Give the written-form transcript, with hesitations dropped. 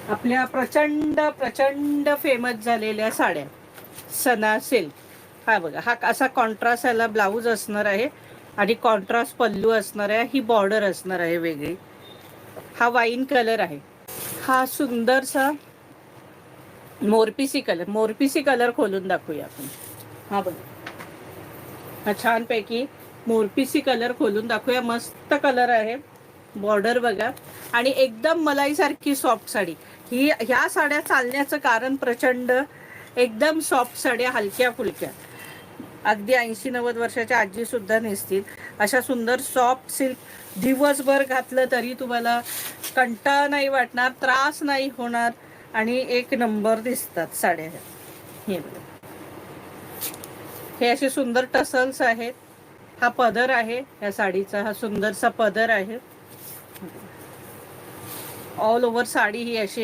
आपल्या प्रचंड प्रचंड फेमस झालेल्या साड्या सना सिल्क। हा बघा, हा असा कॉन्ट्रास्ट याला ब्लाऊज असणार आहे आणि कॉन्ट्रास्ट पल्लू असणार आहे, ही बॉर्डर असणार आहे वेगळी। हा वाईन कलर आहे, हा सुंदरसा मोरपिसी कलर, मोरपिसी कलर खोलून दाखवूया आपण। हा बघा, हा छानपैकी मोरपिसी कलर खोलून दाखवूया, मस्त कलर आहे। बॉर्डर बघा आणि एकदम मलाई सारखी सॉफ्ट साडी। ही ह्या साड्या चालण्याचं कारण प्रचंड एकदम सॉफ्ट साड्या, हलक्या फुलक्या, अगदी 80-90 वर्षाच्या आजी सुद्धा नेसतील अशा सुंदर सॉफ्ट सिल्क। दिवसभर घातलं तरी तुम्हाला कंटाळा नाही वाटणार, त्रास नाही होणार आणि एक नंबर दिसतात साड्या। हे बघा, हे असे सुंदर टसल्स आहेत। हा पदर आहे या साडीचा, हा सुंदरसा पदर आहे। ऑल ओव्हर साडी ही अशी